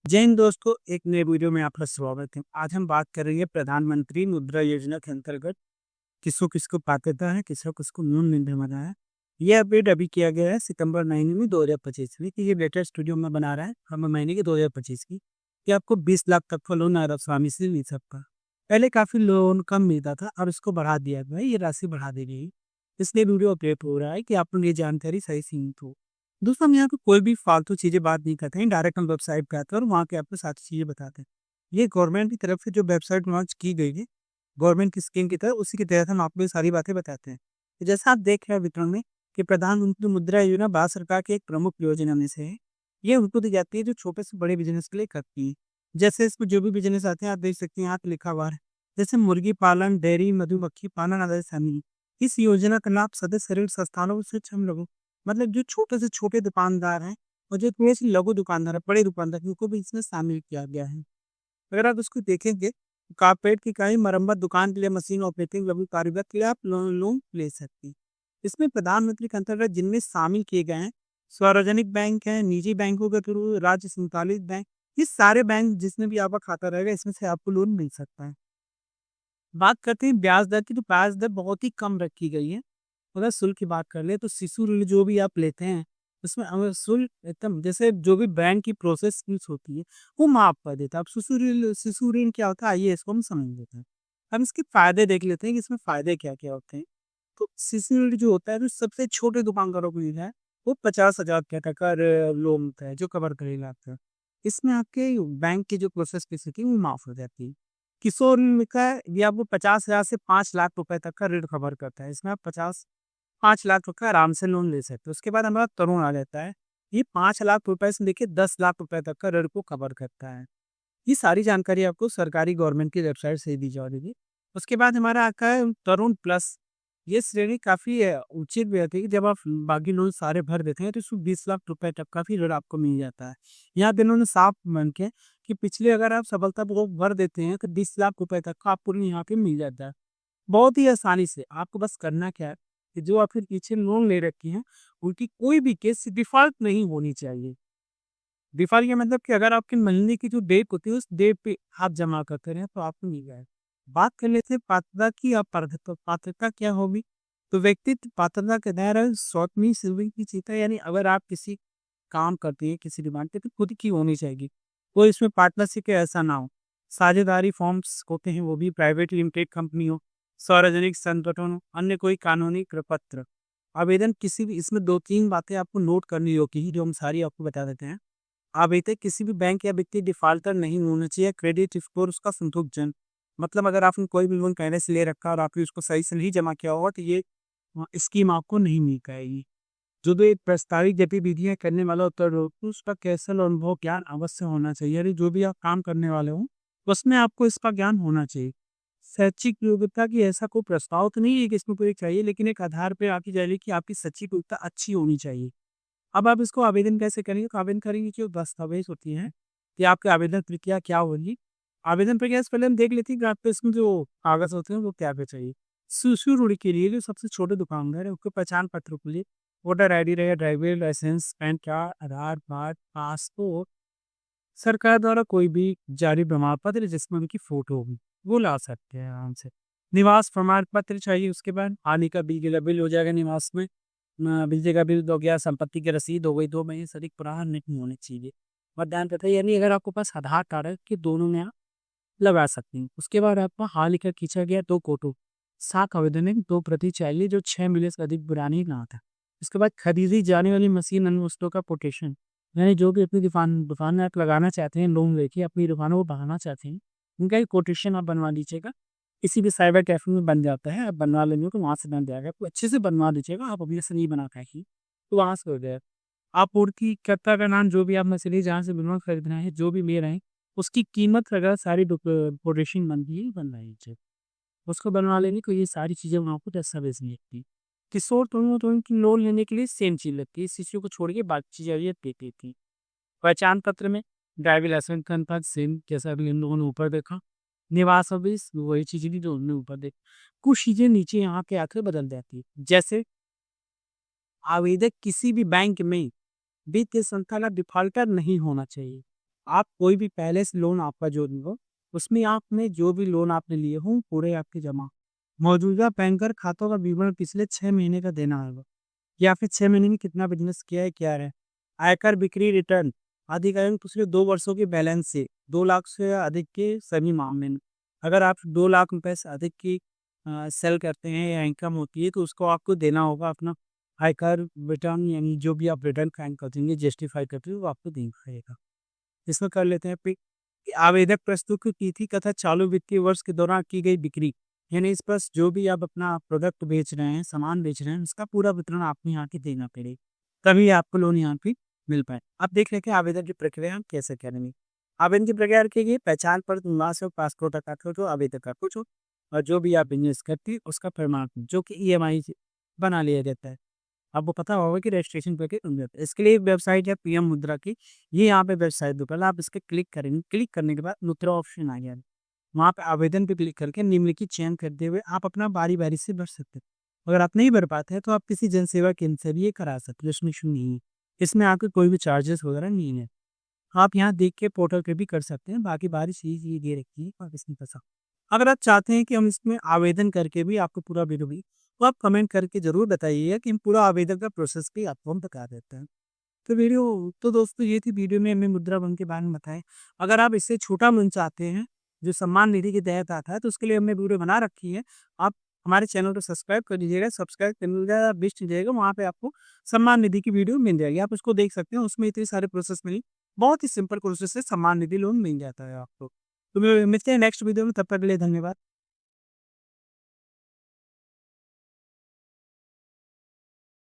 जय हिंद दोस्तों, एक नए वीडियो में आपका स्वागत है। आज हम बात कर रहे हैं प्रधानमंत्री मुद्रा योजना के अंतर्गत किसको किसको पात्रता है, किसको किसको लोन मिलने वाला है। ये अपडेट अभी किया गया है सितंबर महीने में 2025 में, कि ये लेटेस्ट वीडियो में बना रहा है हम महीने के 2025 की, कि आपको 20 लाख तक का लोन अरब स्वामी से मिल सकता। पहले काफी लोन कम मिलता था, अब इसको बढ़ा दिया गया है, ये राशि बढ़ा दी गई। इसलिए वीडियो अपडेट हो रहा है कि आपको ये जानकारी सही सीमित हो। दोस्तों, हम यहाँ पे कोई भी फालतू चीज़ें बात नहीं करते हैं, डायरेक्ट हम वेबसाइट पे आते हैं और वहाँ के आपको सारी चीज़ें बताते हैं। ये गवर्नमेंट की तरफ से जो वेबसाइट लॉन्च की गई है, गवर्नमेंट की स्कीम की तरह, उसी के तहत हम आपको ये सारी बातें बताते हैं। तो जैसा आप देख रहे हैं वितरण में, कि प्रधानमंत्री मुद्रा योजना भारत सरकार की एक प्रमुख योजना में से है। ये उनको दी जाती है जो छोटे से बड़े बिजनेस के लिए करती है। जैसे इसमें जो भी बिजनेस आते हैं, आप देख सकते हैं यहाँ पे लिखा हुआ है, जैसे मुर्गी पालन, डेयरी, मधुमक्खी पालन आदि शामिल। इस योजना का लाभ सदस्य ऋण संस्थानों से हम लोगों, मतलब जो छोटे से छोटे दुकानदार हैं और जो थोड़े से लघु दुकानदार है, बड़े दुकानदार, उनको भी इसमें शामिल किया गया है। अगर आप उसको देखेंगे, तो कारपेट की इकाई, मरम्मत, दुकान के लिए मशीन ऑपरेटिंग, लघु कारीगर के लिए आप लोन ले सकते हैं। इसमें प्रधानमंत्री के अंतर्गत जिनमें शामिल किए गए हैं, सार्वजनिक बैंक हैं, निजी बैंकों के थ्रू, राज्य संचालित बैंक, ये सारे बैंक जिसमें भी आपका खाता रहेगा, इसमें से आपको लोन मिल सकता है। बात करते हैं ब्याज दर की, तो ब्याज दर बहुत ही कम रखी गई है। अगर शुल्क की बात कर ले, तो शिशु ऋण जो भी आप लेते हैं, उसमें अगर शुल्क एकदम, जैसे जो भी बैंक की प्रोसेस फीस होती है, वो माफ कर देता है। अब शिशु ऋण क्या होता है, आइए इसको हम समझ लेते हैं। हम इसके फायदे देख लेते हैं कि इसमें फायदे क्या क्या होते हैं। तो शिशु ऋण जो होता है, जो सबसे छोटे दुकानदारों को मिल है, वो 50,000 तक का लोन होता है जो कवर करेगा आपका। इसमें आपके बैंक की जो प्रोसेस फीस होती है, वो माफ हो जाती है। किशोर ऋण का है, ये आपको 50,000 से 5 लाख रुपए तक का ऋण कवर करता है। इसमें आप 5 लाख रुपए आराम से लोन ले सकते हो। उसके बाद हमारा तरुण आ जाता है। ये 5 लाख रुपए से लेके 10 लाख रुपए तक का ऋण को कवर करता है। ये सारी जानकारी आपको सरकारी गवर्नमेंट की वेबसाइट से दी जाएगी। उसके बाद हमारा आता है तरुण प्लस। ये श्रेणी काफ़ी उचित भी रहती है कि जब आप बाकी लोन सारे भर देते हैं, तो इसमें 20 लाख रुपए तक का भी ऋण आपको मिल जाता है। यहाँ पे इन्होंने साफ मान के कि पिछले अगर आप सफलतापूर्वक भर देते हैं, तो 20 लाख रुपए तक का आपको ऋण यहाँ पे मिल जाता है। बहुत ही आसानी से। आपको बस करना क्या है, कि जो आपके पीछे लोन ले रखी हैं, उनकी कोई भी केस डिफ़ॉल्ट नहीं होनी चाहिए। डिफ़ॉल्ट ये मतलब कि अगर आपके महीने की जो डेट होती है, उस डेट पे आप जमा करते रहें, तो आपको मिल जाएगा। बात कर लेते हैं पात्रता की। अब पात्रता क्या होगी? तो व्यक्तित्व पात्रता का दायरा स्वतः सेविंग की चीज़ है, यानी अगर आप किसी काम करती हैं, किसी डिमांड पे, तो खुद की होनी चाहिए। कोई इसमें पार्टनरशिप या ऐसा ना हो। साझेदारी फॉर्म्स होते हैं, वो भी प्राइवेट लिमिटेड कंपनी हो, सार्वजनिक संगठन हो, अन्य कोई कानूनी प्रपत्र। आवेदन किसी भी, इसमें 2-3 बातें आपको नोट करनी होगी, जो हम सारी आपको बता देते हैं। आवेदक किसी भी बैंक या वित्तीय डिफाल्टर नहीं होना चाहिए। क्रेडिट स्कोर उसका संतोषजनक, मतलब अगर आपने कोई भी लोन पहले से ले रखा और आपने उसको सही से नहीं जमा किया होगा, तो ये स्कीम आपको नहीं मिल पाएगी। जो भी प्रस्तावित गतिविधियाँ करने वाला होता है, तो उसका कौशल और अनुभव ज्ञान अवश्य होना चाहिए। यानी जो भी आप काम करने वाले हो, उसमें आपको इसका ज्ञान होना चाहिए। शैक्षिक योग्यता की ऐसा कोई प्रस्ताव तो नहीं है कि इसमें कोई चाहिए, लेकिन एक आधार पे आकी जाएगी कि आपकी शैक्षिक योग्यता अच्छी होनी चाहिए। अब आप इसको आवेदन कैसे करेंगे? तो आवेदन करेंगे जो दस्तावेज होती हैं, कि आपकी आवेदन प्रक्रिया क्या होगी। आवेदन प्रक्रिया से पहले हम देख लेते हैं कि आपको इसमें जो कागज़ होते हैं, वो क्या-क्या चाहिए। शिशु ऋण के लिए जो सबसे छोटे दुकानदार है, उसको पहचान पत्र के लिए वोटर आईडी रहेगा, ड्राइविंग लाइसेंस, पैन कार्ड, आधार कार्ड, पासपोर्ट, सरकार द्वारा कोई भी जारी प्रमाण पत्र जिसमें उनकी फ़ोटो होगी, वो ला सकते हैं आराम से। निवास प्रमाण पत्र चाहिए, उसके बाद पानी का बिल हो जाएगा निवास में। बिजली का बिल हो गया, संपत्ति की रसीद हो गई, 2 महीने से अधिक पुराना नहीं होनी चाहिए। मतदान पत्र, यानी अगर आपके पास आधार कार्ड है, कि दोनों में आप लगा सकती हैं। उसके बाद आपका हाल ही का खींचा गया 2 फ़ोटो, 7 आवेदन है, 2 प्रति चाहिए जो 6 महीने से अधिक पुरानी ना था। इसके बाद खरीदी जाने वाली मशीन अन्य वस्तुओं का कोटेशन, यानी जो भी अपनी दुकान दुकान में आप लगाना चाहते हैं, लोन लेके अपनी दुकानों को बढ़ाना चाहते हैं, उनका एक कोटेशन आप बनवा लीजिएगा। किसी भी साइबर कैफ़े में बन जाता है, आप बनवा लेंगे तो वहाँ से बन जाएगा। तो अच्छे से बनवा लीजिएगा, आप अपने से नहीं बना पाएँगी, तो वहाँ से हो जाएगा। आपूर्तिकर्ता का नाम, जो भी आप मछली जहाँ से मिनिमम खरीदना है, जो भी ले रहे हैं, उसकी कीमत वगैरह सारी कोटेशन बनती है, बनवा लीजिए। उसको बनवा लेंगे तो ये सारी चीज़ें वहाँ आपको दस्तावेज़ नहीं लगती। किशोर तरुण की लोन लेने के लिए सेम चीज़ लगती है, इस चीज़ों को छोड़ के बाकी चीज़ें ये देती थी। पहचान पत्र में ड्राइविंग लाइसेंस का अनुपात सेम, जैसा अभी इन लोगों ने ऊपर देखा। निवास ऑफिस वही चीज़ें थी जो उन्होंने ऊपर देखी। कुछ चीज़ें नीचे यहाँ के आके बदल जाती है, जैसे आवेदक किसी भी बैंक में वित्तीय संस्था का डिफाल्टर नहीं होना चाहिए। आप कोई भी पहले से लोन आपका जो भी हो, उसमें आपने जो भी लोन आपने लिए हों, पूरे आपके जमा। मौजूदा बैंकर खातों का विवरण पिछले 6 महीने का देना होगा, या फिर 6 महीने में कितना बिज़नेस किया है, क्या है। आयकर, बिक्री रिटर्न, आधिकारिक पिछले 2 वर्षों की बैलेंस शीट, 2 लाख से अधिक के सभी मामले में। अगर आप 2 लाख रुपए से अधिक की सेल करते हैं या इनकम होती है, तो उसको आपको देना होगा अपना आयकर रिटर्न, यानी जो भी आप रिटर्न फाइल कर देंगे, जस्टिफाई करते हुए, वो आपको देना पड़ेगा। इसमें कर लेते हैं पे कि आवेदक प्रस्तुत की तिथि तथा चालू वित्तीय वर्ष के दौरान की गई बिक्री, यानी इस पर जो भी आप अपना प्रोडक्ट बेच रहे हैं, सामान बेच रहे हैं, उसका पूरा विवरण आपको यहाँ के देना पड़ेगा, तभी आपको लोन यहाँ पे मिल पाए। अब देख लेते हैं आवेदन की प्रक्रिया हम कैसे करेंगे। आवेदन की प्रक्रिया रखिए, पहचान पत्र, निवास और पासपोर्ट का फोटो आवेदक का फोटो, और जो भी आप बिजनेस करते हैं उसका प्रमाण पत्र, जो कि ईएमआई से बना लिया जाता है। आपको पता होगा कि रजिस्ट्रेशन प्रक्रिया बन जाता है। इसके लिए वेबसाइट है पीएम मुद्रा की, ये यहाँ पे वेबसाइट दो, पहले आप इस पे क्लिक करेंगे, क्लिक करने के बाद मुद्रा ऑप्शन आ गया, वहाँ पे आवेदन पे क्लिक करके निम्नलिखित चयन करते हुए आप अपना बारी-बारी से भर सकते हैं। अगर आप नहीं भर पाते हैं तो आप किसी जनसेवा केंद्र से भी ये करा सकते हो, इसमें इश्यू नहीं है। इसमें आपके कोई भी चार्जेस वगैरह नहीं है। आप यहाँ देख के पोर्टल पे भी कर सकते हैं, बाकी बारी चीज़ ये दे रखी है, आप इसमें कर सकते हैं। अगर आप चाहते हैं कि हम इसमें आवेदन करके भी आपको पूरा वीडियो भी, तो आप कमेंट करके ज़रूर बताइएगा कि हम पूरा आवेदन का प्रोसेस भी आपको हम बता देते हैं। तो दोस्तों ये थी वीडियो में हमने मुद्रा लोन के बारे में बताया। अगर आप इससे छोटा लोन चाहते हैं, जो सम्मान निधि के तहत आता है, तो उसके लिए हमने वीडियो बना रखी है। आप हमारे चैनल को सब्सक्राइब कर लीजिएगा, सब्सक्राइब करने के बाद लिस्ट जाएगा, वहाँ पे आपको सम्मान निधि की वीडियो मिल जाएगी। आप उसको देख सकते हैं, उसमें इतने सारे प्रोसेस मिली, बहुत ही सिंपल प्रोसेस से सम्मान निधि लोन मिल जाता है आपको। तो मिलते हैं नेक्स्ट वीडियो में, तब तक के लिए धन्यवाद।